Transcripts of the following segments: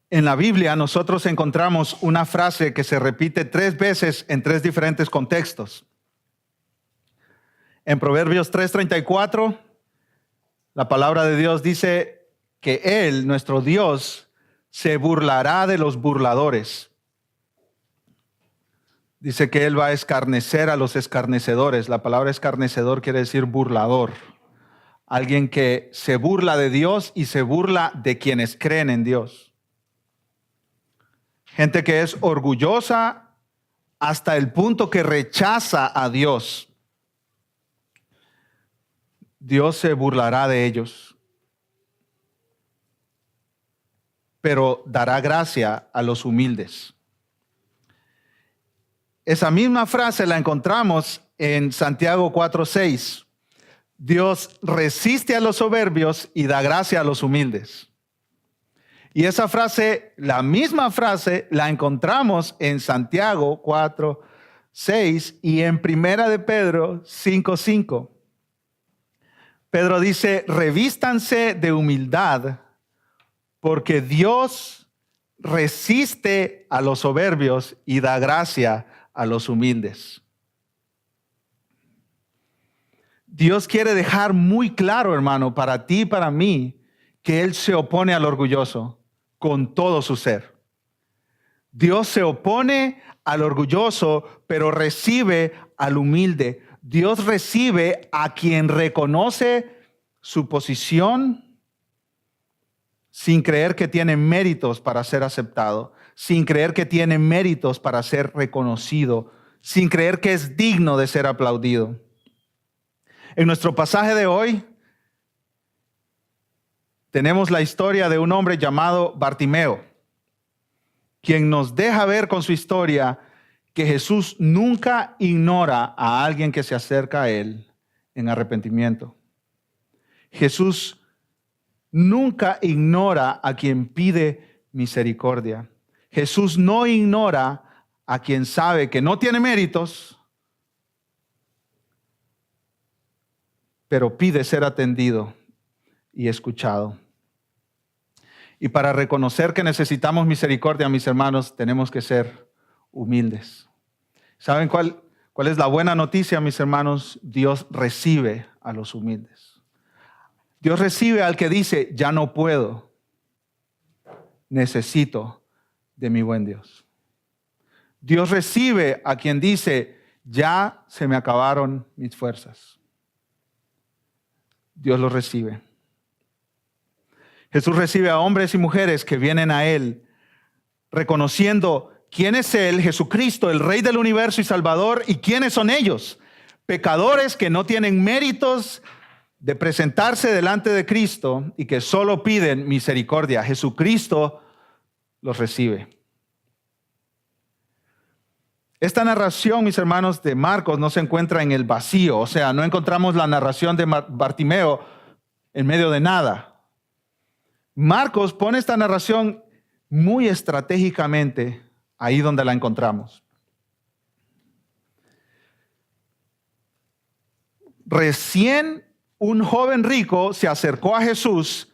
En la Biblia nosotros encontramos una frase que se repite 3 veces en 3 diferentes contextos. En Proverbios 3:34, la palabra de Dios dice que Él, nuestro Dios, se burlará de los burladores. Dice que Él va a escarnecer a los escarnecedores. La palabra escarnecedor quiere decir burlador. Alguien que se burla de Dios y se burla de quienes creen en Dios. Gente que es orgullosa hasta el punto que rechaza a Dios. Dios se burlará de ellos, pero dará gracia a los humildes. Esa misma frase la encontramos en Santiago 4:6. Dios resiste a los soberbios y da gracia a los humildes. Y esa frase, la misma frase, la encontramos en Santiago 4:6 y en Primera de Pedro 5:5. Pedro dice, revístanse de humildad, porque Dios resiste a los soberbios y da gracia a los humildes. Dios quiere dejar muy claro, hermano, para ti y para mí, que Él se opone al orgulloso con todo su ser. Dios se opone al orgulloso, pero recibe al humilde. Dios recibe a quien reconoce su posición sin creer que tiene méritos para ser aceptado, sin creer que tiene méritos para ser reconocido, sin creer que es digno de ser aplaudido. En nuestro pasaje de hoy tenemos la historia de un hombre llamado Bartimeo, quien nos deja ver con su historia que Jesús nunca ignora a alguien que se acerca a Él en arrepentimiento. Jesús nunca ignora a quien pide misericordia. Jesús no ignora a quien sabe que no tiene méritos, pero pide ser atendido y escuchado. Y para reconocer que necesitamos misericordia, mis hermanos, tenemos que ser humildes. ¿Saben cuál es la buena noticia, mis hermanos? Dios recibe a los humildes. Dios recibe al que dice, ya no puedo, necesito de mi buen Dios. Dios recibe a quien dice, ya se me acabaron mis fuerzas. Dios los recibe. Jesús recibe a hombres y mujeres que vienen a Él reconociendo quién es Él, Jesucristo, el Rey del universo y Salvador, y quiénes son ellos. Pecadores que no tienen méritos de presentarse delante de Cristo y que solo piden misericordia. Jesucristo los recibe. Esta narración, mis hermanos, de Marcos no se encuentra en el vacío. O sea, no encontramos la narración de Bartimeo en medio de nada. Marcos pone esta narración muy estratégicamente ahí donde la encontramos. Recién un joven rico se acercó a Jesús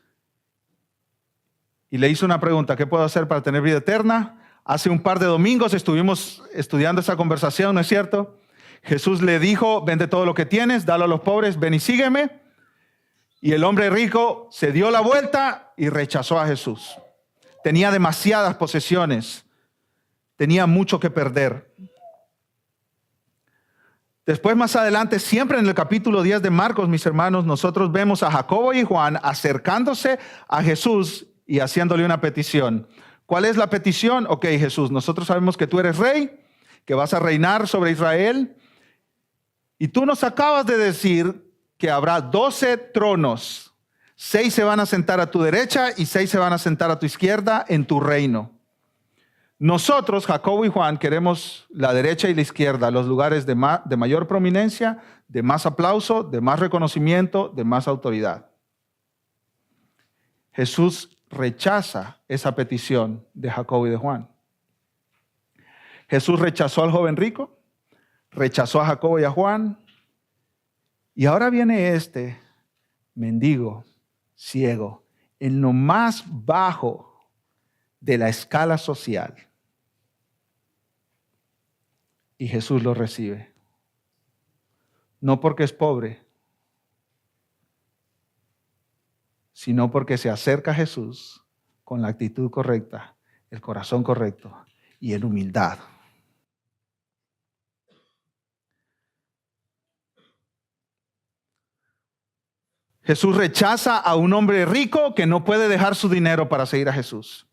y le hizo una pregunta: ¿qué puedo hacer para tener vida eterna? Hace un par de domingos estuvimos estudiando esa conversación, ¿no es cierto? Jesús le dijo, vende todo lo que tienes, dalo a los pobres, ven y sígueme. Y el hombre rico se dio la vuelta y rechazó a Jesús. Tenía demasiadas posesiones, tenía mucho que perder. Después, más adelante, siempre en el capítulo 10 de Marcos, mis hermanos, nosotros vemos a Jacobo y Juan acercándose a Jesús y haciéndole una petición. ¿Cuál es la petición? Ok, Jesús, nosotros sabemos que tú eres rey, que vas a reinar sobre Israel. Y tú nos acabas de decir que habrá 12 tronos. 6 se van a sentar a tu derecha y 6 se van a sentar a tu izquierda en tu reino. Nosotros, Jacobo y Juan, queremos la derecha y la izquierda, los lugares de mayor prominencia, de más aplauso, de más reconocimiento, de más autoridad. Jesús rechaza esa petición de Jacobo y de Juan. Jesús rechazó al joven rico, rechazó a Jacobo y a Juan, y ahora viene este mendigo, ciego, en lo más bajo de la escala social. Y Jesús lo recibe. No porque es pobre, sino porque se acerca a Jesús con la actitud correcta, el corazón correcto y en humildad. Jesús rechaza a un hombre rico que no puede dejar su dinero para seguir a Jesús.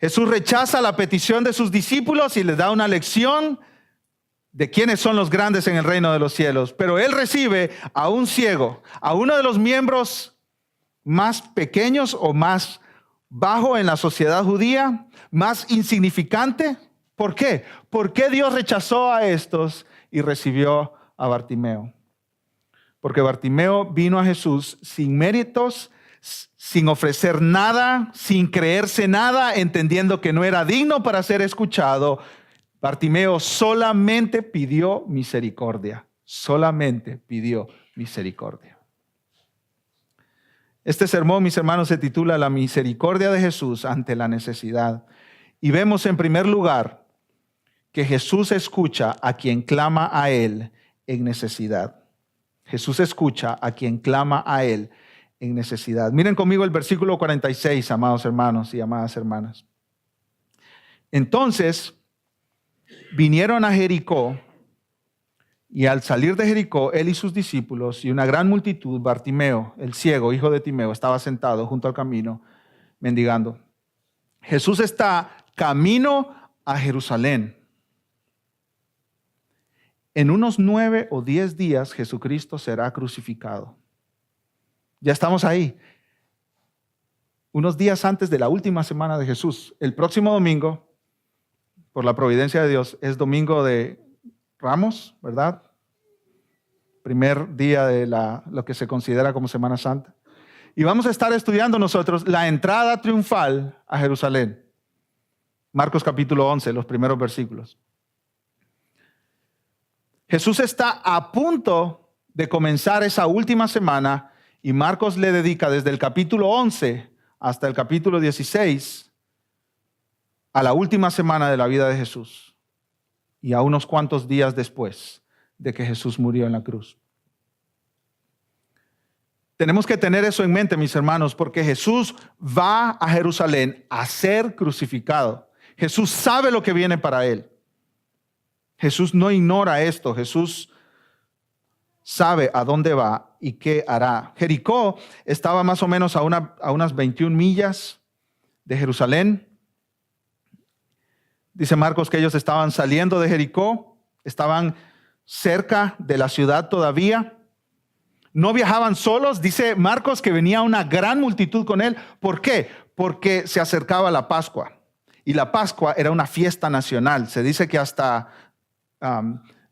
Jesús rechaza la petición de sus discípulos y les da una lección de quiénes son los grandes en el reino de los cielos. Pero él recibe a un ciego, a uno de los miembros más pequeños o más bajo en la sociedad judía, más insignificante. ¿Por qué? ¿Por qué Dios rechazó a estos y recibió a Bartimeo? Porque Bartimeo vino a Jesús sin méritos, sin ofrecer nada, sin creerse nada, entendiendo que no era digno para ser escuchado. Bartimeo solamente pidió misericordia, solamente pidió misericordia. Este sermón, mis hermanos, se titula La misericordia de Jesús ante la necesidad. Y vemos en primer lugar que Jesús escucha a quien clama a Él en necesidad. Jesús escucha a quien clama a Él en necesidad. Miren conmigo el versículo 46, amados hermanos y amadas hermanas. Entonces vinieron a Jericó, y al salir de Jericó, él y sus discípulos y una gran multitud, Bartimeo, el ciego, hijo de Timeo, estaba sentado junto al camino, mendigando. Jesús está camino a Jerusalén. En unos 9 o 10 días, Jesucristo será crucificado. Ya estamos ahí. Unos días antes de la última semana de Jesús. El próximo domingo, por la providencia de Dios, es domingo de Ramos, ¿verdad? Primer día de lo que se considera como Semana Santa. Y vamos a estar estudiando nosotros la entrada triunfal a Jerusalén. Marcos capítulo 11, los primeros versículos. Jesús está a punto de comenzar esa última semana y Marcos le dedica desde el capítulo 11 hasta el capítulo 16 a la última semana de la vida de Jesús. Y a unos cuantos días después de que Jesús murió en la cruz. Tenemos que tener eso en mente, mis hermanos, porque Jesús va a Jerusalén a ser crucificado. Jesús sabe lo que viene para él. Jesús no ignora esto. Jesús sabe a dónde va y qué hará. Jericó estaba más o menos a unas 21 millas de Jerusalén. Dice Marcos que ellos estaban saliendo de Jericó, estaban cerca de la ciudad todavía. No viajaban solos, dice Marcos que venía una gran multitud con él. ¿Por qué? Porque se acercaba la Pascua. Y la Pascua era una fiesta nacional. Se dice que hasta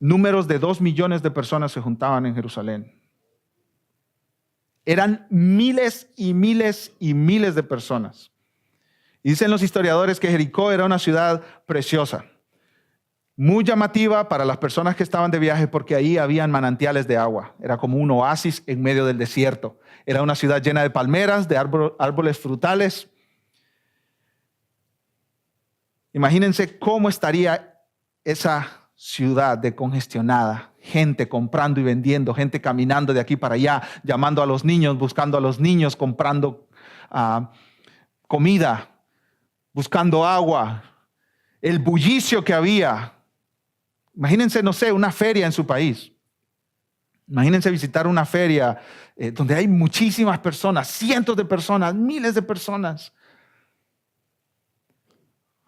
números de 2 millones de personas se juntaban en Jerusalén. Eran miles y miles y miles de personas. Y dicen los historiadores que Jericó era una ciudad preciosa, muy llamativa para las personas que estaban de viaje porque ahí habían manantiales de agua. Era como un oasis en medio del desierto. Era una ciudad llena de palmeras, de árboles frutales. Imagínense cómo estaría esa ciudad de congestionada. Gente comprando y vendiendo, gente caminando de aquí para allá, llamando a los niños, buscando a los niños, comprando comida, buscando agua, el bullicio que había. Imagínense, no sé, una feria en su país. Imagínense visitar una feria donde hay muchísimas personas, cientos de personas, miles de personas.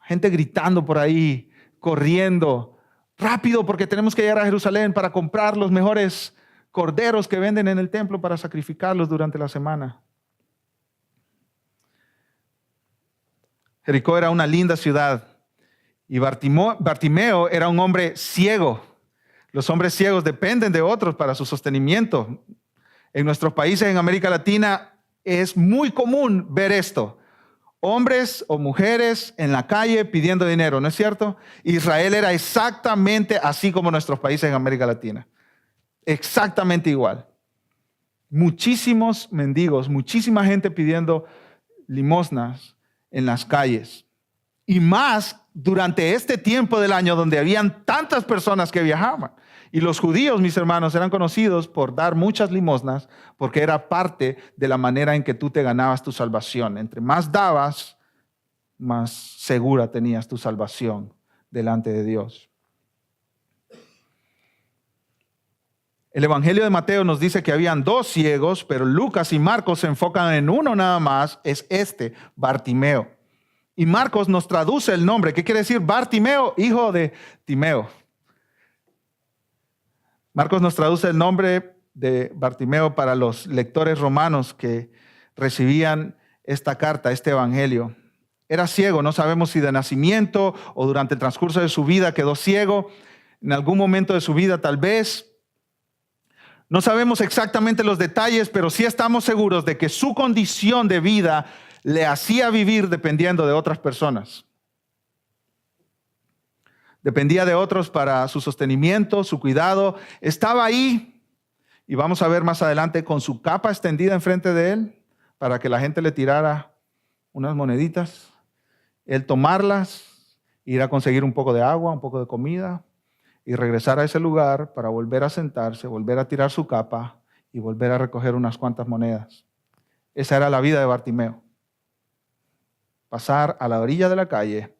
Gente gritando por ahí, corriendo, rápido porque tenemos que llegar a Jerusalén para comprar los mejores corderos que venden en el templo para sacrificarlos durante la semana. Jericó era una linda ciudad y Bartimeo era un hombre ciego. Los hombres ciegos dependen de otros para su sostenimiento. En nuestros países en América Latina es muy común ver esto. Hombres o mujeres en la calle pidiendo dinero, ¿no es cierto? Israel era exactamente así como nuestros países en América Latina. Exactamente igual. Muchísimos mendigos, muchísima gente pidiendo limosnas en las calles. Y más durante este tiempo del año donde habían tantas personas que viajaban. Y los judíos, mis hermanos, eran conocidos por dar muchas limosnas porque era parte de la manera en que tú te ganabas tu salvación. Entre más dabas, más segura tenías tu salvación delante de Dios. El Evangelio de Mateo nos dice que habían 2 ciegos, pero Lucas y Marcos se enfocan en uno nada más, es Bartimeo. Y Marcos nos traduce el nombre. ¿Qué quiere decir? Bartimeo, hijo de Timeo. Marcos nos traduce el nombre de Bartimeo para los lectores romanos que recibían esta carta, este evangelio. Era ciego, no sabemos si de nacimiento o durante el transcurso de su vida quedó ciego. En algún momento de su vida tal vez. No sabemos exactamente los detalles, pero sí estamos seguros de que su condición de vida le hacía vivir dependiendo de otras personas. Dependía de otros para su sostenimiento, su cuidado. Estaba ahí, y vamos a ver más adelante, con su capa extendida enfrente de él para que la gente le tirara unas moneditas. Él tomarlas, ir a conseguir un poco de agua, un poco de comida y regresar a ese lugar para volver a sentarse, volver a tirar su capa y volver a recoger unas cuantas monedas. Esa era la vida de Bartimeo. Pasar a la orilla de la calle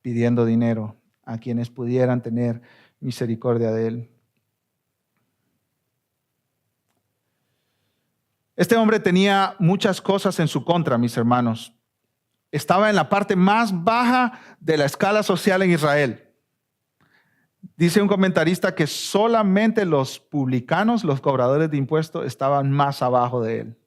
pidiendo dinero a quienes pudieran tener misericordia de él. Este hombre tenía muchas cosas en su contra, mis hermanos. Estaba en la parte más baja de la escala social en Israel. Dice un comentarista que solamente los publicanos, los cobradores de impuestos, estaban más abajo de él.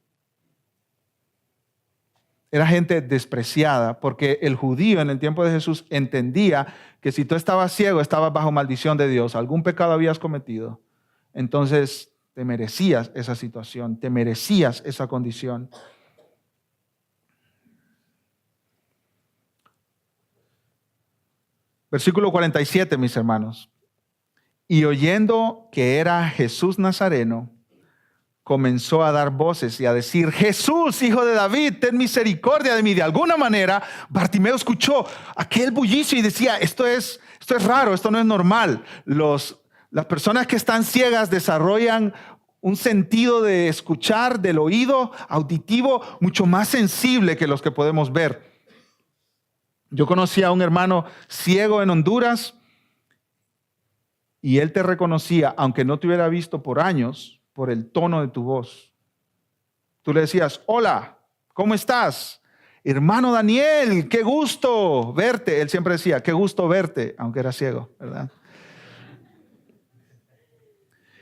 Era gente despreciada porque el judío en el tiempo de Jesús entendía que si tú estabas ciego, estabas bajo maldición de Dios, algún pecado habías cometido, entonces te merecías esa situación, te merecías esa condición. Versículo 47, mis hermanos. Y oyendo que era Jesús Nazareno, comenzó a dar voces y a decir: Jesús, hijo de David, ten misericordia de mí. De alguna manera, Bartimeo escuchó aquel bullicio y decía: esto es raro, esto no es normal. Las personas que están ciegas desarrollan un sentido de escuchar, del oído auditivo, mucho más sensible que los que podemos ver. Yo conocí a un hermano ciego en Honduras y él te reconocía, aunque no te hubiera visto por años, por el tono de tu voz. Tú le decías: hola, ¿cómo estás? Hermano Daniel, qué gusto verte. Él siempre decía: qué gusto verte, aunque era ciego, ¿verdad?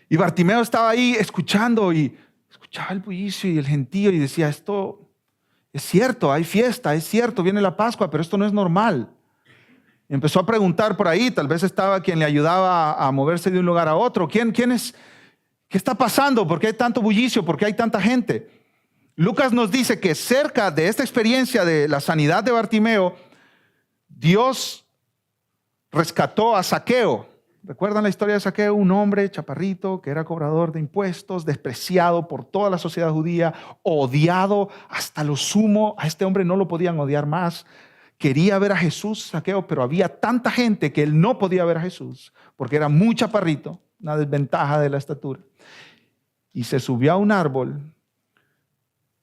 Y Bartimeo estaba ahí escuchando y escuchaba el bullicio y el gentío y decía: esto es cierto, hay fiesta, es cierto, viene la Pascua, pero esto no es normal. Y empezó a preguntar por ahí, tal vez estaba quien le ayudaba a moverse de un lugar a otro. ¿Quién es? ¿Qué está pasando? ¿Por qué hay tanto bullicio? ¿Por qué hay tanta gente? Lucas nos dice que cerca de esta experiencia de la sanidad de Bartimeo, Dios rescató a Zaqueo. ¿Recuerdan la historia de Zaqueo? Un hombre chaparrito que era cobrador de impuestos, despreciado por toda la sociedad judía, odiado hasta lo sumo. A este hombre no lo podían odiar más. Quería ver a Jesús, Zaqueo, pero había tanta gente que él no podía ver a Jesús porque era muy chaparrito, una desventaja de la estatura. Y se subió a un árbol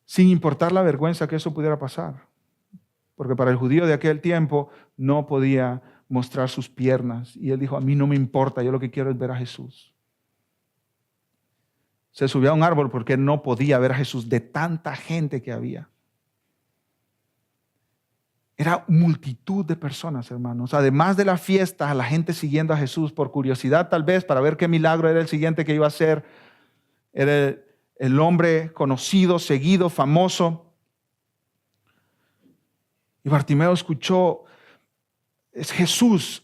sin importar la vergüenza que eso pudiera pasar. Porque para el judío de aquel tiempo no podía mostrar sus piernas. Y él dijo: a mí no me importa, yo lo que quiero es ver a Jesús. Se subió a un árbol porque no podía ver a Jesús de tanta gente que había. Era multitud de personas, hermanos. Además de la fiesta, la gente siguiendo a Jesús por curiosidad, tal vez, para ver qué milagro era el siguiente que iba a hacer. Era el hombre conocido, seguido, famoso. Y Bartimeo escuchó: es Jesús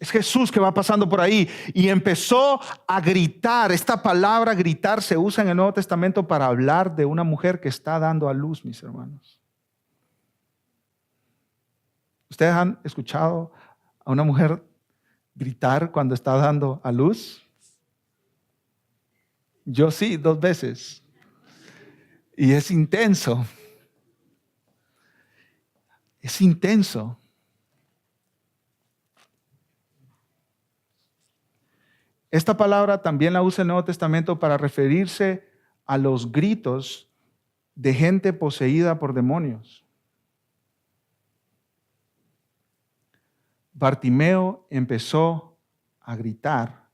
que va pasando por ahí. Y empezó a gritar. Esta palabra gritar se usa en el Nuevo Testamento para hablar de una mujer que está dando a luz, mis hermanos. ¿Ustedes han escuchado a una mujer gritar cuando está dando a luz? Yo sí, 2 veces. Y es intenso. Es intenso. Esta palabra también la usa el Nuevo Testamento para referirse a los gritos de gente poseída por demonios. Bartimeo empezó a gritar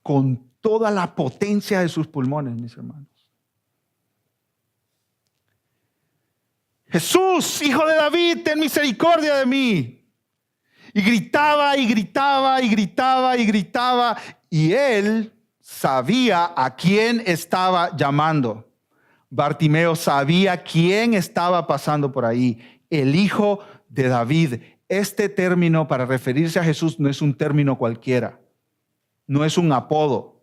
con toda la potencia de sus pulmones, mis hermanos. Jesús, Hijo de David, ten misericordia de mí. Y gritaba y gritaba y gritaba y gritaba. Y él sabía a quién estaba llamando. Bartimeo sabía quién estaba pasando por ahí. El Hijo de David. Este término para referirse a Jesús no es un término cualquiera. No es un apodo.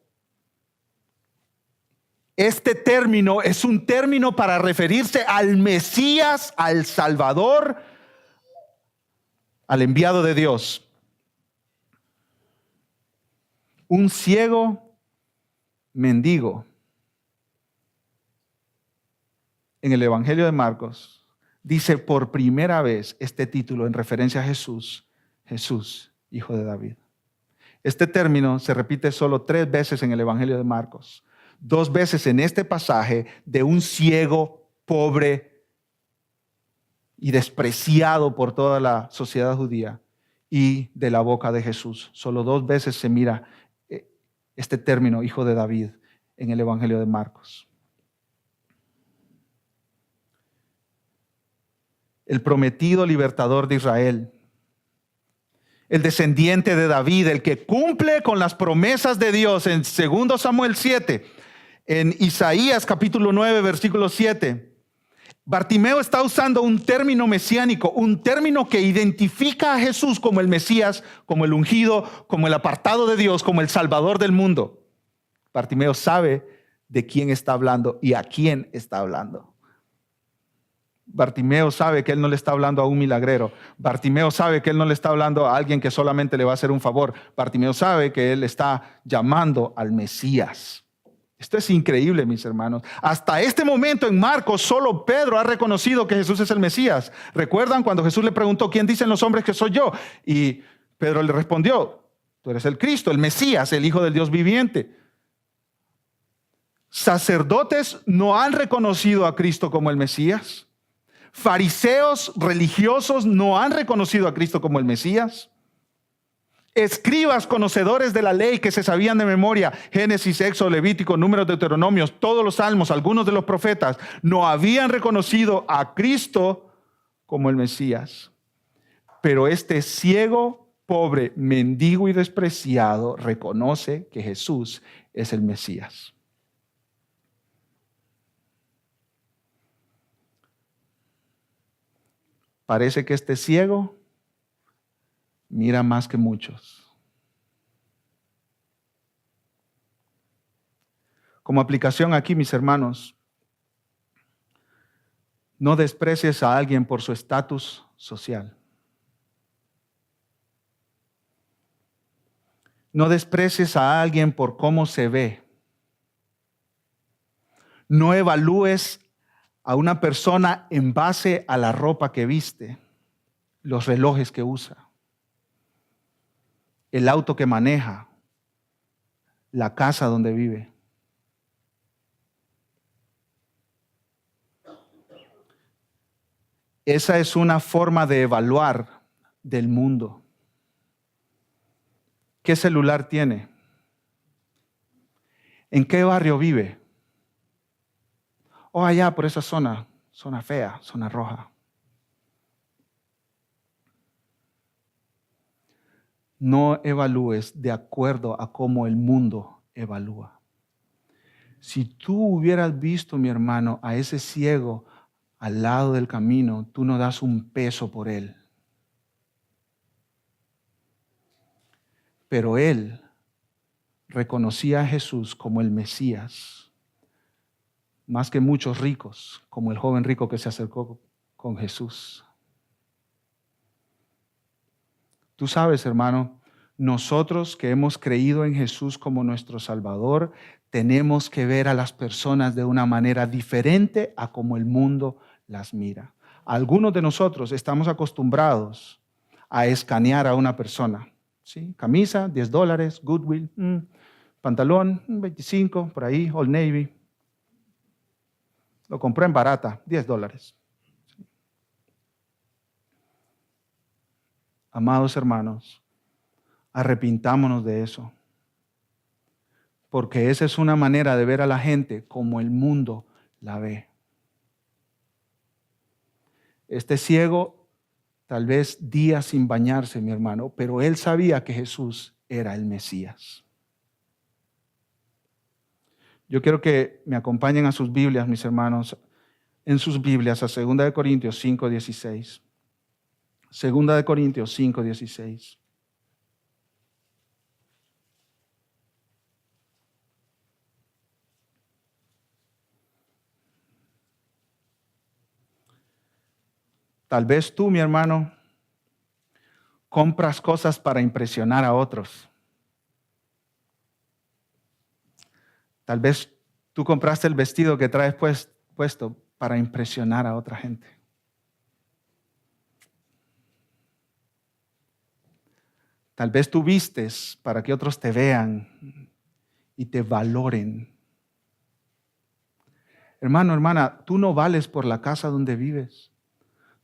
Este término es un término para referirse al Mesías, al Salvador, al enviado de Dios. Un ciego mendigo. En el Evangelio de Marcos dice por primera vez este título en referencia a Jesús, Jesús, Hijo de David. Este término se repite solo 3 veces en el Evangelio de Marcos. 2 veces en este pasaje de un ciego, pobre y despreciado por toda la sociedad judía, y de la boca de Jesús. Solo 2 veces se mira este término, Hijo de David, en el Evangelio de Marcos. El prometido libertador de Israel, el descendiente de David, el que cumple con las promesas de Dios en 2 Samuel 7, en Isaías capítulo 9, versículo 7. Bartimeo está usando un término mesiánico, un término que identifica a Jesús como el Mesías, como el ungido, como el apartado de Dios, como el Salvador del mundo. Bartimeo sabe de quién está hablando y a quién está hablando. Bartimeo sabe que él no le está hablando a un milagrero. Bartimeo sabe que él no le está hablando a alguien que solamente le va a hacer un favor. Bartimeo sabe que él está llamando al Mesías. Esto es increíble, mis hermanos. Hasta este momento en Marcos, solo Pedro ha reconocido que Jesús es el Mesías. ¿Recuerdan cuando Jesús le preguntó, ¿quién dicen los hombres que soy yo? Y Pedro le respondió, tú eres el Cristo, el Mesías, el Hijo del Dios viviente. Sacerdotes no han reconocido a Cristo como el Mesías. Fariseos religiosos no han reconocido a Cristo como el Mesías. Escribas conocedores de la ley que se sabían de memoria, Génesis, Éxodo, Levítico, Números, Deuteronomios, todos los salmos, algunos de los profetas, no habían reconocido a Cristo como el Mesías. Pero este ciego, pobre, mendigo y despreciado reconoce que Jesús es el Mesías. Parece que este ciego mira más que muchos. Como aplicación aquí, mis hermanos, no desprecies a alguien por su estatus social. No desprecies a alguien por cómo se ve. No evalúes a una persona en base a la ropa que viste, los relojes que usa, el auto que maneja, la casa donde vive. Esa es una forma de evaluar del mundo. ¿Qué celular tiene? ¿En qué barrio vive? Allá por esa zona fea, zona roja. No evalúes de acuerdo a cómo el mundo evalúa. Si tú hubieras visto, mi hermano, a ese ciego al lado del camino, tú no das un peso por él. Pero él reconocía a Jesús como el Mesías, más que muchos ricos, como el joven rico que se acercó con Jesús. Tú sabes, hermano, nosotros que hemos creído en Jesús como nuestro Salvador, tenemos que ver a las personas de una manera diferente a como el mundo las mira. Algunos de nosotros estamos acostumbrados a escanear a una persona. ¿Sí? Camisa, $10, Goodwill, pantalón, 25, por ahí, Old Navy. Lo compré en barata, $10. Amados hermanos, arrepintámonos de eso. Porque esa es una manera de ver a la gente como el mundo la ve. Este ciego, tal vez días sin bañarse, mi hermano, pero él sabía que Jesús era el Mesías. Yo quiero que me acompañen a sus Biblias, mis hermanos, en sus Biblias, a 2 Corintios 5:16. 2 Corintios 5:16. Tal vez tú, mi hermano, compras cosas para impresionar a otros. Tal vez tú compraste el vestido que traes puesto para impresionar a otra gente. Tal vez tú vistes para que otros te vean y te valoren. Hermano, hermana, tú no vales por la casa donde vives.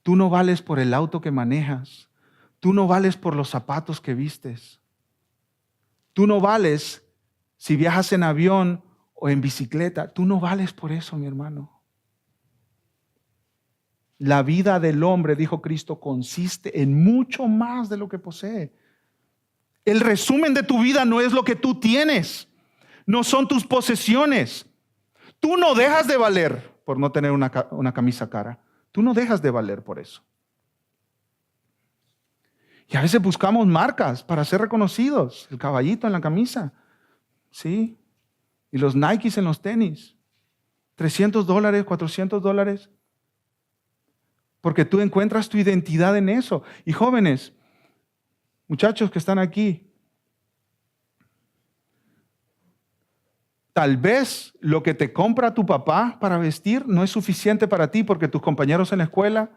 Tú no vales por el auto que manejas. Tú no vales por los zapatos que vistes. Tú no vales si viajas en avión o en bicicleta. Tú no vales por eso, mi hermano. La vida del hombre, dijo Cristo, consiste en mucho más de lo que posee. El resumen de tu vida no es lo que tú tienes. No son tus posesiones. Tú no dejas de valer por no tener una camisa cara. Tú no dejas de valer por eso. Y a veces buscamos marcas para ser reconocidos. El caballito en la camisa, ¿sí? Y los Nikes en los tenis. $300, $400. Porque tú encuentras tu identidad en eso. Y jóvenes, muchachos que están aquí, tal vez lo que te compra tu papá para vestir no es suficiente para ti porque tus compañeros en la escuela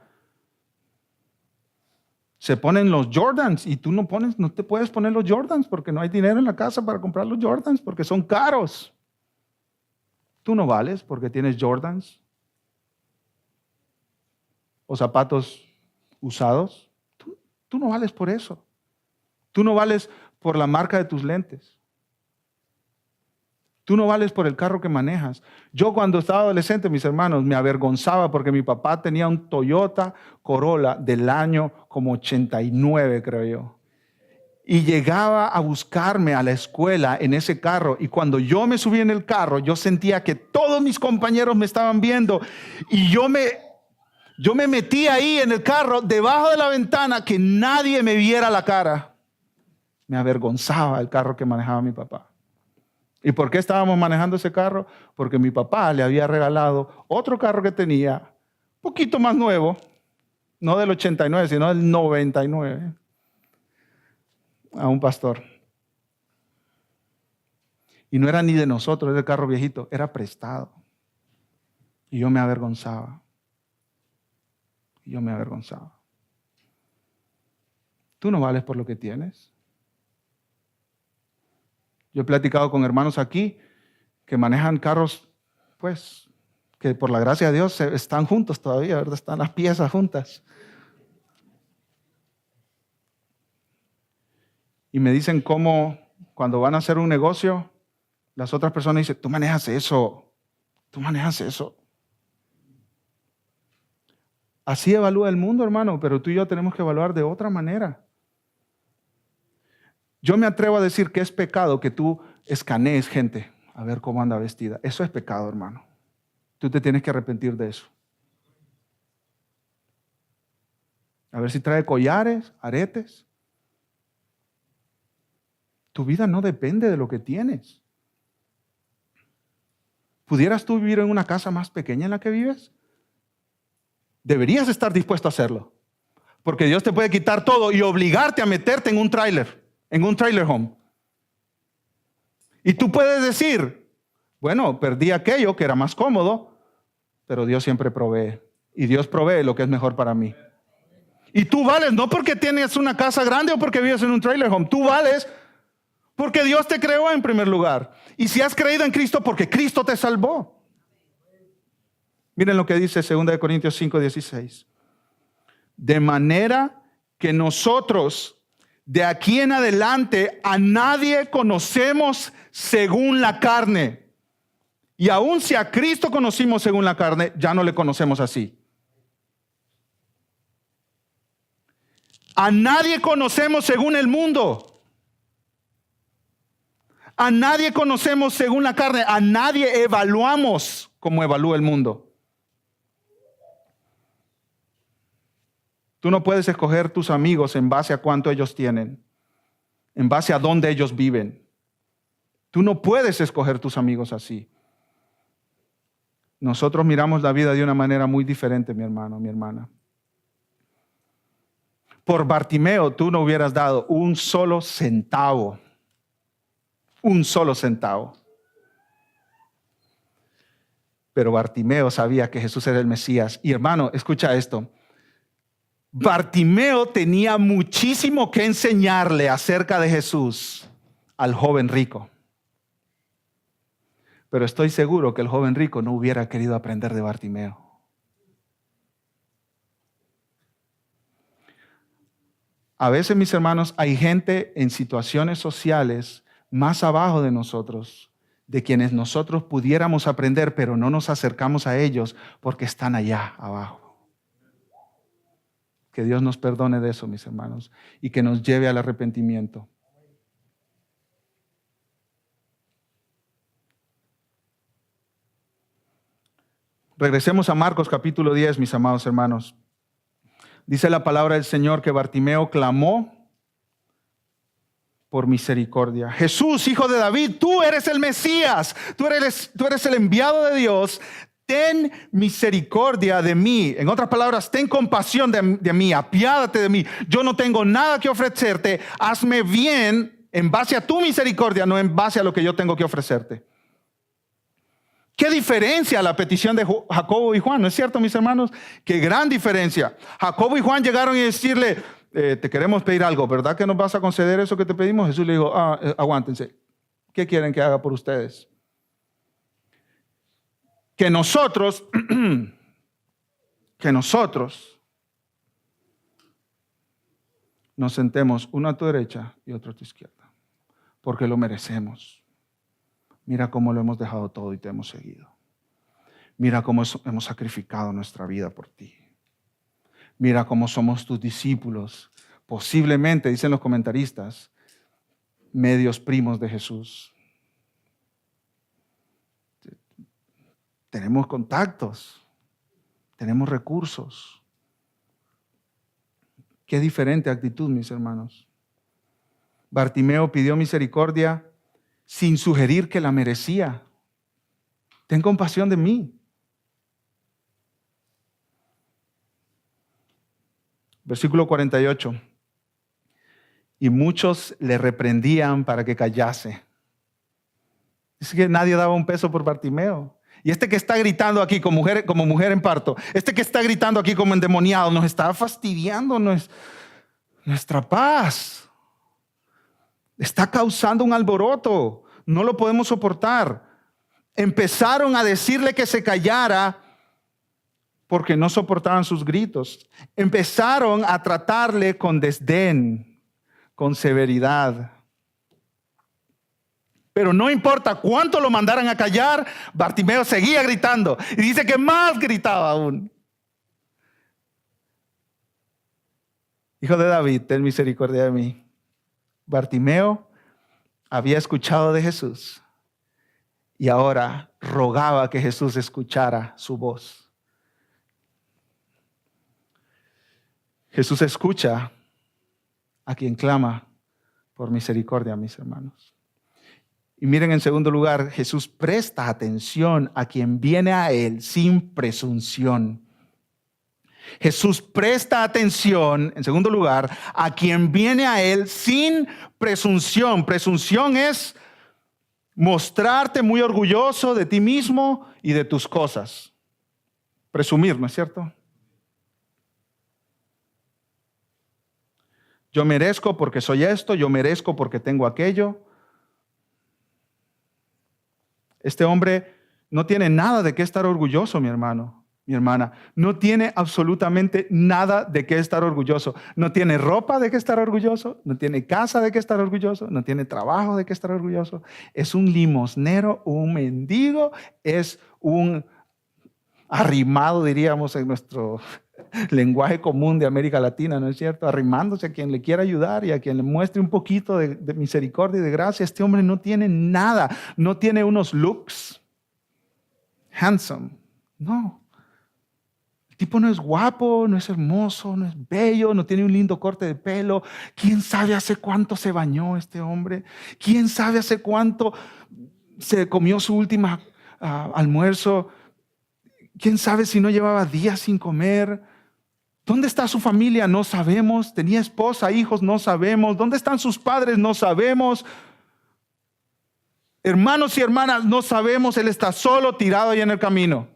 se ponen los Jordans y tú no te puedes poner los Jordans porque no hay dinero en la casa para comprar los Jordans porque son caros. Tú no vales porque tienes Jordans o zapatos usados. Tú no vales por eso. Tú no vales por la marca de tus lentes. Tú no vales por el carro que manejas. Yo cuando estaba adolescente, mis hermanos, me avergonzaba porque mi papá tenía un Toyota Corolla del año como 89, creo yo. Y llegaba a buscarme a la escuela en ese carro. Y cuando yo me subí en el carro, yo sentía que todos mis compañeros me estaban viendo. Y yo me metí ahí en el carro, debajo de la ventana, que nadie me viera la cara. Me avergonzaba el carro que manejaba mi papá. ¿Y por qué estábamos manejando ese carro? Porque mi papá le había regalado otro carro que tenía, un poquito más nuevo, no del 89, sino del 99, a un pastor. Y no era ni de nosotros ese carro viejito, era prestado. Y yo me avergonzaba. Tú no vales por lo que tienes. Yo he platicado con hermanos aquí que manejan carros, pues, que por la gracia de Dios están juntos todavía, ¿verdad? Están las piezas juntas. Y me dicen cómo cuando van a hacer un negocio, las otras personas dicen, tú manejas eso. Así evalúa el mundo, hermano, pero tú y yo tenemos que evaluar de otra manera. Yo me atrevo a decir que es pecado que tú escanees gente a ver cómo anda vestida. Eso es pecado, hermano. Tú te tienes que arrepentir de eso. A ver si trae collares, aretes. Tu vida no depende de lo que tienes. ¿Pudieras tú vivir en una casa más pequeña en la que vives? Deberías estar dispuesto a hacerlo. Porque Dios te puede quitar todo y obligarte a meterte en un trailer home. Y tú puedes decir, bueno, perdí aquello que era más cómodo, pero Dios siempre provee. Y Dios provee lo que es mejor para mí. Y tú vales no porque tienes una casa grande o porque vives en un trailer home. Tú vales porque Dios te creó en primer lugar. Y si has creído en Cristo, porque Cristo te salvó. Miren lo que dice 2 Corintios 5:16. De manera que nosotros de aquí en adelante a nadie conocemos según la carne. Y aun si a Cristo conocimos según la carne, ya no le conocemos así. A nadie conocemos según el mundo. A nadie conocemos según la carne. A nadie evaluamos como evalúa el mundo. Tú no puedes escoger tus amigos en base a cuánto ellos tienen, en base a dónde ellos viven. Tú no puedes escoger tus amigos así. Nosotros miramos la vida de una manera muy diferente, mi hermano, mi hermana. Por Bartimeo tú no hubieras dado un solo centavo. Un solo centavo. Pero Bartimeo sabía que Jesús era el Mesías. Y hermano, escucha esto. Bartimeo tenía muchísimo que enseñarle acerca de Jesús al joven rico. Pero estoy seguro que el joven rico no hubiera querido aprender de Bartimeo. A veces, mis hermanos, hay gente en situaciones sociales más abajo de nosotros, de quienes nosotros pudiéramos aprender, pero no nos acercamos a ellos porque están allá abajo. Que Dios nos perdone de eso, mis hermanos, y que nos lleve al arrepentimiento. Regresemos a Marcos capítulo 10, mis amados hermanos. Dice la palabra del Señor que Bartimeo clamó por misericordia. Jesús, hijo de David, tú eres el Mesías, tú eres el enviado de Dios. Ten misericordia de mí. En otras palabras, ten compasión de mí, apiádate de mí. Yo no tengo nada que ofrecerte. Hazme bien en base a tu misericordia, no en base a lo que yo tengo que ofrecerte. ¿Qué diferencia la petición de Jacobo y Juan? ¿No es cierto, mis hermanos? Qué gran diferencia. Jacobo y Juan llegaron y decirle, te queremos pedir algo, ¿verdad que nos vas a conceder eso que te pedimos? Jesús le dijo, aguántense. ¿Qué quieren que haga por ustedes? Que nosotros nos sentemos uno a tu derecha y otro a tu izquierda, porque lo merecemos. Mira cómo lo hemos dejado todo y te hemos seguido. Mira cómo hemos sacrificado nuestra vida por ti. Mira cómo somos tus discípulos. Posiblemente, dicen los comentaristas, medios primos de Jesús. Tenemos contactos, tenemos recursos. Qué diferente actitud, mis hermanos. Bartimeo pidió misericordia sin sugerir que la merecía. Ten compasión de mí. Versículo 48. Y muchos le reprendían para que callase. Dice que nadie daba un peso por Bartimeo. Y este que está gritando aquí como mujer en parto, este que está gritando aquí como endemoniado, nos está fastidiando nuestra paz. Está causando un alboroto. No lo podemos soportar. Empezaron a decirle que se callara porque no soportaban sus gritos. Empezaron a tratarle con desdén, con severidad. Pero no importa cuánto lo mandaran a callar, Bartimeo seguía gritando. Y dice que más gritaba aún. Hijo de David, ten misericordia de mí. Bartimeo había escuchado de Jesús y ahora rogaba que Jesús escuchara su voz. Jesús escucha a quien clama por misericordia, mis hermanos. Y miren, en segundo lugar, Jesús presta atención a quien viene a Él sin presunción. Jesús presta atención, en segundo lugar, a quien viene a Él sin presunción. Presunción es mostrarte muy orgulloso de ti mismo y de tus cosas. Presumir, ¿no es cierto? Yo merezco porque soy esto, yo merezco porque tengo aquello. Este hombre no tiene nada de qué estar orgulloso, mi hermano, mi hermana. No tiene absolutamente nada de qué estar orgulloso. No tiene ropa de qué estar orgulloso. No tiene casa de qué estar orgulloso. No tiene trabajo de qué estar orgulloso. Es un limosnero, un mendigo, es un arrimado, diríamos, en nuestro lenguaje común de América Latina, ¿no es cierto? Arrimándose a quien le quiera ayudar y a quien le muestre un poquito de misericordia y de gracia. Este hombre no tiene nada, no tiene unos looks handsome, no. El tipo no es guapo, no es hermoso, no es bello, no tiene un lindo corte de pelo. ¿Quién sabe hace cuánto se bañó este hombre? ¿Quién sabe hace cuánto se comió su última almuerzo? ¿Quién sabe si no llevaba días sin comer? ¿Dónde está su familia? No sabemos. ¿Tenía esposa, hijos? No sabemos. ¿Dónde están sus padres? No sabemos. Hermanos y hermanas, no sabemos. Él está solo, tirado ahí en el camino.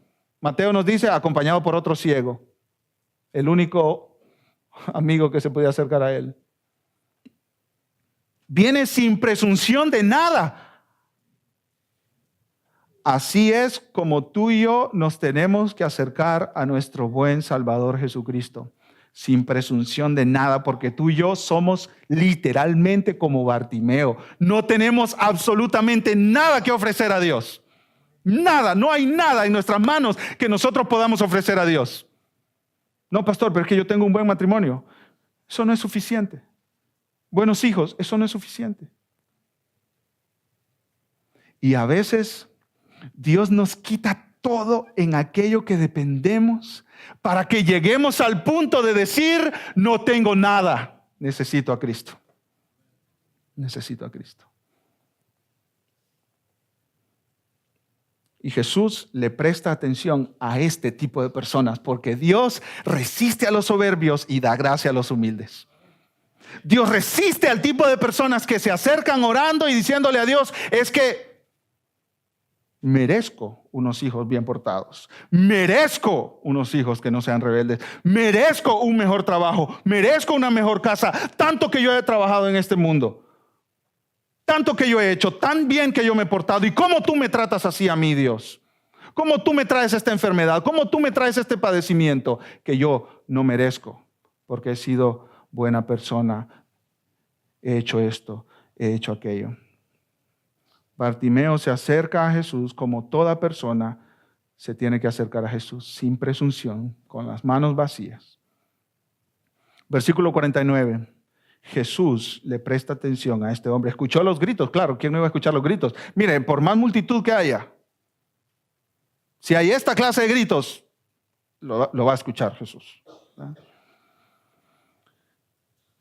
Mateo nos dice, acompañado por otro ciego. El único amigo que se podía acercar a él. Viene sin presunción de nada. Así es como tú y yo nos tenemos que acercar a nuestro buen Salvador Jesucristo, sin presunción de nada, porque tú y yo somos literalmente como Bartimeo. No tenemos absolutamente nada que ofrecer a Dios. Nada, no hay nada en nuestras manos que nosotros podamos ofrecer a Dios. No, pastor, pero es que yo tengo un buen matrimonio. Eso no es suficiente. Buenos hijos, eso no es suficiente. Y a veces Dios nos quita todo en aquello que dependemos para que lleguemos al punto de decir, no tengo nada, necesito a Cristo. Necesito a Cristo. Y Jesús le presta atención a este tipo de personas porque Dios resiste a los soberbios y da gracia a los humildes. Dios resiste al tipo de personas que se acercan orando y diciéndole a Dios, es que merezco unos hijos bien portados. Merezco unos hijos que no sean rebeldes. Merezco un mejor trabajo. Merezco una mejor casa. Tanto que yo he trabajado en este mundo. Tanto que yo he hecho. Tan bien que yo me he portado. ¿Y cómo tú me tratas así a mí, Dios? ¿Cómo tú me traes esta enfermedad? ¿Cómo tú me traes este padecimiento que yo no merezco? Porque he sido buena persona. He hecho esto. He hecho aquello. Bartimeo se acerca a Jesús como toda persona se tiene que acercar a Jesús, sin presunción, con las manos vacías. Versículo 49. Jesús le presta atención a este hombre. Escuchó los gritos, claro, ¿quién no iba a escuchar los gritos? Mire, por más multitud que haya, si hay esta clase de gritos, lo va a escuchar Jesús. ¿Verdad?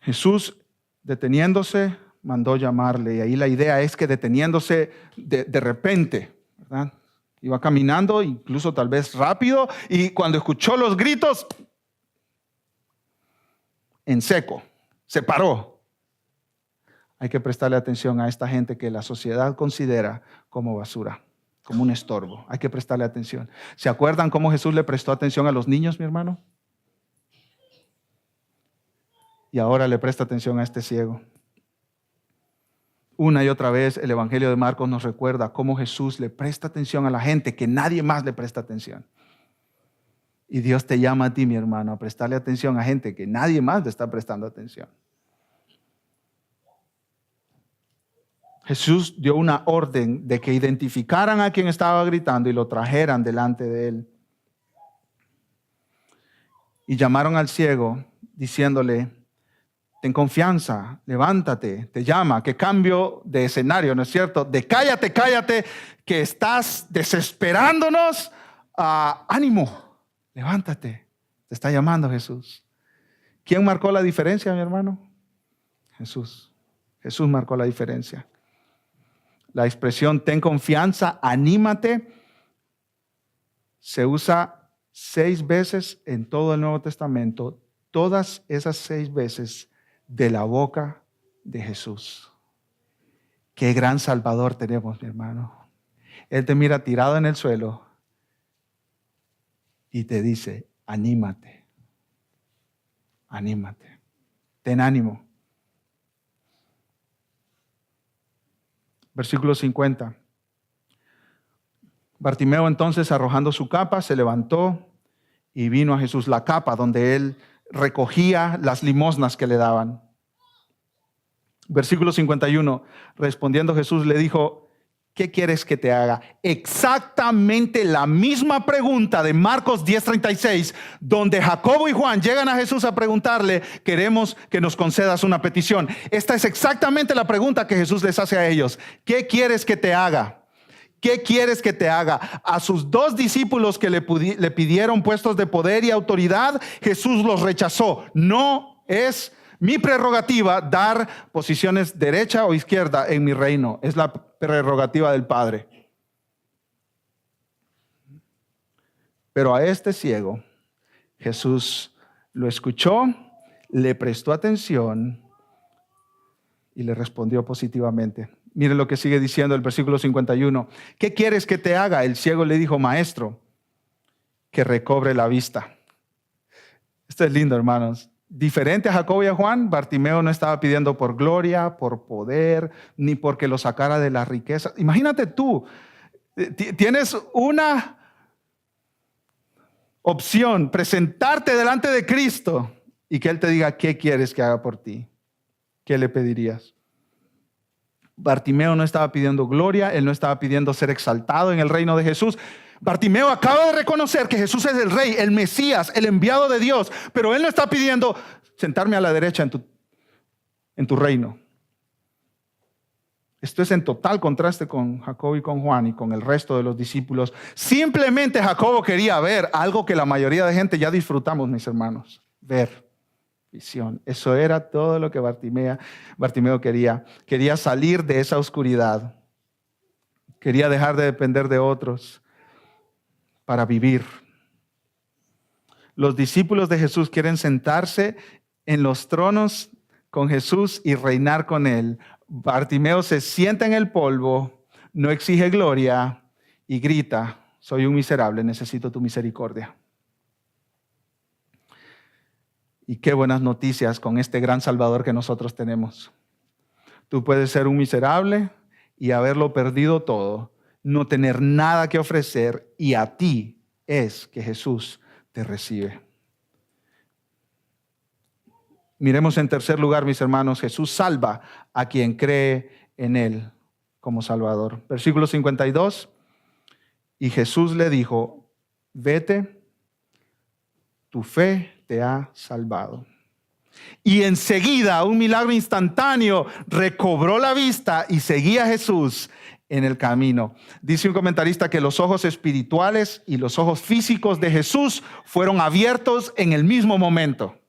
Jesús, deteniéndose, mandó llamarle, y ahí la idea es que deteniéndose de repente, ¿verdad? Iba caminando, incluso tal vez rápido, y cuando escuchó los gritos, en seco, se paró. Hay que prestarle atención a esta gente que la sociedad considera como basura, como un estorbo. Hay que prestarle atención. ¿Se acuerdan cómo Jesús le prestó atención a los niños, mi hermano? Y ahora le presta atención a este ciego. Una y otra vez el Evangelio de Marcos nos recuerda cómo Jesús le presta atención a la gente que nadie más le presta atención. Y Dios te llama a ti, mi hermano, a prestarle atención a gente que nadie más le está prestando atención. Jesús dio una orden de que identificaran a quien estaba gritando y lo trajeran delante de él. Y llamaron al ciego diciéndole, ten confianza, levántate, te llama, que cambio de escenario, ¿no es cierto? De cállate, cállate, que estás desesperándonos. Ánimo, levántate, te está llamando Jesús. ¿Quién marcó la diferencia, mi hermano? Jesús. Jesús marcó la diferencia. La expresión ten confianza, anímate, se usa 6 veces en todo el Nuevo Testamento. Todas esas 6 veces de la boca de Jesús. Qué gran Salvador tenemos, mi hermano. Él te mira tirado en el suelo y te dice, anímate, anímate, ten ánimo, Versículo 50. Bartimeo entonces, arrojando su capa, se levantó y vino a Jesús. La capa donde él recogía las limosnas que le daban. Versículo 51. Respondiendo Jesús le dijo: ¿qué quieres que te haga? Exactamente la misma pregunta de Marcos 10:36, donde Jacobo y Juan llegan a Jesús a preguntarle: queremos que nos concedas una petición. Esta es exactamente la pregunta que Jesús les hace a ellos. ¿Qué quieres que te haga? ¿Qué quieres que te haga? A sus dos discípulos que le pidieron puestos de poder y autoridad, Jesús los rechazó. No es mi prerrogativa dar posiciones derecha o izquierda en mi reino. Es la prerrogativa del Padre. Pero a este ciego, Jesús lo escuchó, le prestó atención y le respondió positivamente. Miren lo que sigue diciendo el versículo 51. ¿Qué quieres que te haga? El ciego le dijo: maestro, que recobre la vista. Esto es lindo, hermanos. Diferente a Jacobo y a Juan, Bartimeo no estaba pidiendo por gloria, por poder, ni porque lo sacara de la riqueza. Imagínate tú, tienes una opción: presentarte delante de Cristo y que Él te diga qué quieres que haga por ti. ¿Qué le pedirías? Bartimeo no estaba pidiendo gloria, él no estaba pidiendo ser exaltado en el reino de Jesús. Bartimeo acaba de reconocer que Jesús es el Rey, el Mesías, el enviado de Dios, pero él no está pidiendo sentarme a la derecha en tu reino. Esto es en total contraste con Jacobo y con Juan y con el resto de los discípulos. Simplemente Jacobo quería ver algo que la mayoría de gente ya disfrutamos, mis hermanos: ver. Visión. Eso era todo lo que Bartimeo quería. Quería salir de esa oscuridad. Quería dejar de depender de otros para vivir. Los discípulos de Jesús quieren sentarse en los tronos con Jesús y reinar con Él. Bartimeo se sienta en el polvo, no exige gloria y grita: soy un miserable, necesito tu misericordia. Y qué buenas noticias con este gran Salvador que nosotros tenemos. Tú puedes ser un miserable y haberlo perdido todo, no tener nada que ofrecer, y a ti es que Jesús te recibe. Miremos en tercer lugar, mis hermanos, Jesús salva a quien cree en Él como Salvador. Versículo 52. Y Jesús le dijo: vete, tu fe te ha salvado. Y enseguida, un milagro instantáneo, recobró la vista y seguía a Jesús en el camino. Dice un comentarista que los ojos espirituales y los ojos físicos de Jesús fueron abiertos en el mismo momento.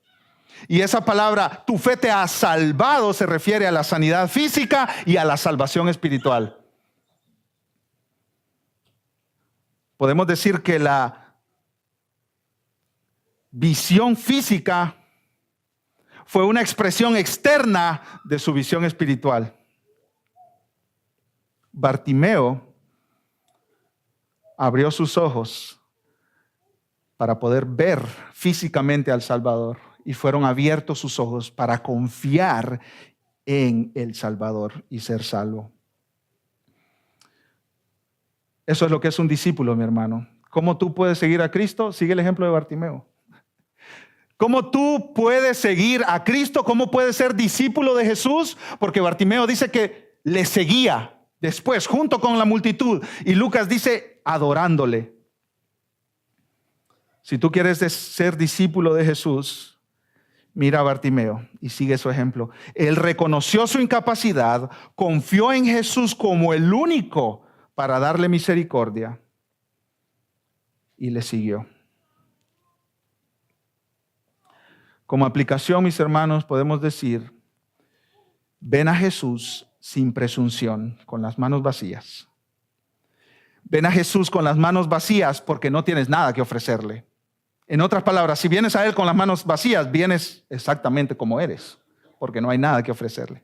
Y esa palabra, tu fe te ha salvado, se refiere a la sanidad física y a la salvación espiritual. Podemos decir que la visión física fue una expresión externa de su visión espiritual. Bartimeo abrió sus ojos para poder ver físicamente al Salvador, y fueron abiertos sus ojos para confiar en el Salvador y ser salvo. Eso es lo que es un discípulo, mi hermano. ¿Cómo tú puedes seguir a Cristo? Sigue el ejemplo de Bartimeo. ¿Cómo tú puedes seguir a Cristo? ¿Cómo puedes ser discípulo de Jesús? Porque Bartimeo dice que le seguía después, junto con la multitud. Y Lucas dice, adorándole. Si tú quieres ser discípulo de Jesús, mira a Bartimeo y sigue su ejemplo. Él reconoció su incapacidad, confió en Jesús como el único para darle misericordia y le siguió. Como aplicación, mis hermanos, podemos decir: ven a Jesús sin presunción, con las manos vacías. Ven a Jesús con las manos vacías porque no tienes nada que ofrecerle. En otras palabras, si vienes a Él con las manos vacías, vienes exactamente como eres, porque no hay nada que ofrecerle.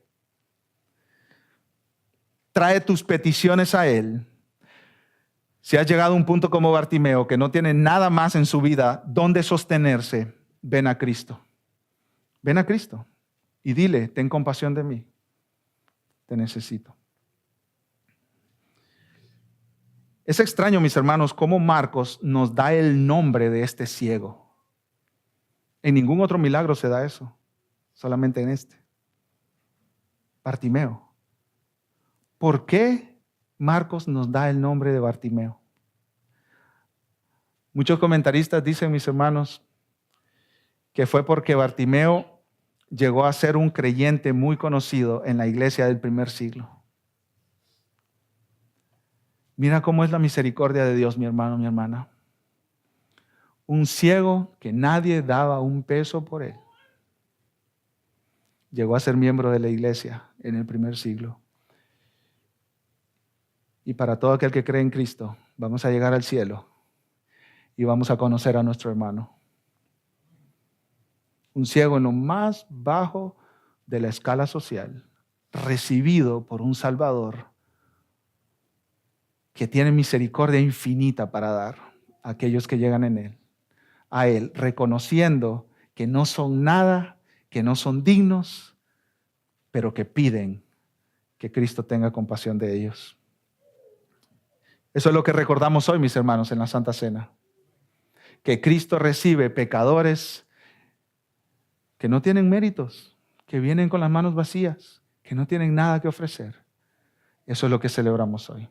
Trae tus peticiones a Él. Si has llegado a un punto como Bartimeo, que no tiene nada más en su vida donde sostenerse, ven a Cristo. Ven a Cristo y dile: ten compasión de mí, te necesito. Es extraño, mis hermanos, cómo Marcos nos da el nombre de este ciego. En ningún otro milagro se da eso, solamente en este. Bartimeo. ¿Por qué Marcos nos da el nombre de Bartimeo? Muchos comentaristas dicen, mis hermanos, que fue porque Bartimeo llegó a ser un creyente muy conocido en la iglesia del primer siglo. Mira cómo es la misericordia de Dios, mi hermano, mi hermana. Un ciego que nadie daba un peso por él, llegó a ser miembro de la iglesia en el primer siglo. Y para todo aquel que cree en Cristo, vamos a llegar al cielo y vamos a conocer a nuestro hermano. Un ciego en lo más bajo de la escala social, recibido por un Salvador que tiene misericordia infinita para dar a aquellos que llegan en él. A él, reconociendo que no son nada, que no son dignos, pero que piden que Cristo tenga compasión de ellos. Eso es lo que recordamos hoy, mis hermanos, en la Santa Cena. Que Cristo recibe pecadores que no tienen méritos, que vienen con las manos vacías, que no tienen nada que ofrecer. Eso es lo que celebramos hoy.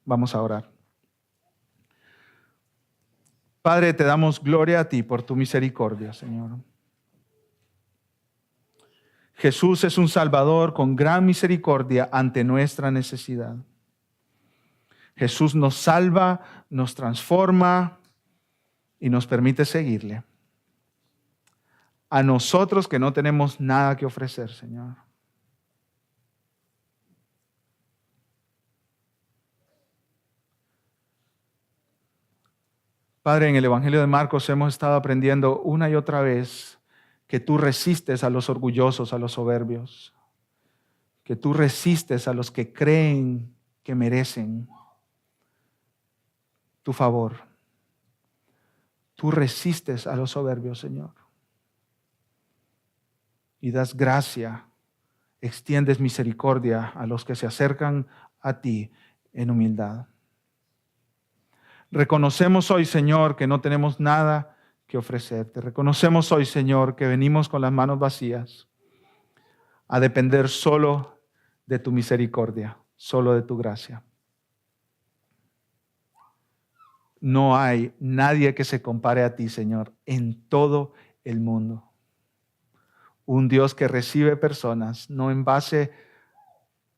Vamos a orar. Padre, te damos gloria a ti por tu misericordia, Señor. Jesús es un Salvador con gran misericordia ante nuestra necesidad. Jesús nos salva, nos transforma y nos permite seguirle. A nosotros que no tenemos nada que ofrecer, Señor. Padre, en el Evangelio de Marcos hemos estado aprendiendo una y otra vez que tú resistes a los orgullosos, a los soberbios, que tú resistes a los que creen que merecen tu favor. Tú resistes a los soberbios, Señor, y das gracia, extiendes misericordia a los que se acercan a ti en humildad. Reconocemos hoy, Señor, que no tenemos nada que ofrecerte. Reconocemos hoy, Señor, que venimos con las manos vacías a depender solo de tu misericordia, solo de tu gracia. No hay nadie que se compare a ti, Señor, en todo el mundo. Un Dios que recibe personas, no en base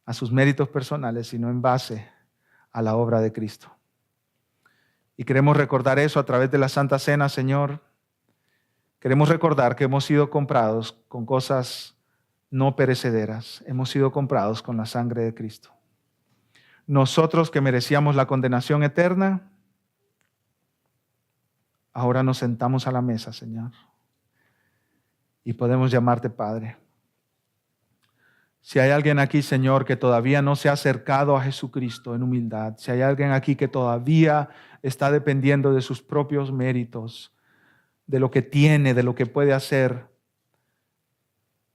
a sus méritos personales, sino en base a la obra de Cristo. Y queremos recordar eso a través de la Santa Cena, Señor. Queremos recordar que hemos sido comprados con cosas no perecederas. Hemos sido comprados con la sangre de Cristo. Nosotros que merecíamos la condenación eterna, ahora nos sentamos a la mesa, Señor, y podemos llamarte Padre. Si hay alguien aquí, Señor, que todavía no se ha acercado a Jesucristo en humildad, si hay alguien aquí que todavía está dependiendo de sus propios méritos, de lo que tiene, de lo que puede hacer,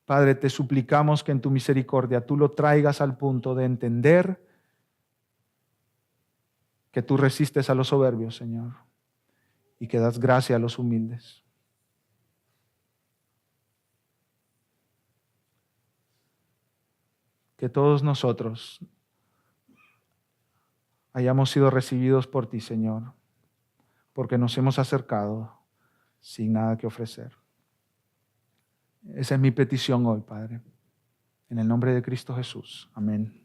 Padre, te suplicamos que en tu misericordia tú lo traigas al punto de entender que tú resistes a los soberbios, Señor, y que das gracia a los humildes. Que todos nosotros hayamos sido recibidos por ti, Señor, porque nos hemos acercado sin nada que ofrecer. Esa es mi petición hoy, Padre. En el nombre de Cristo Jesús. Amén.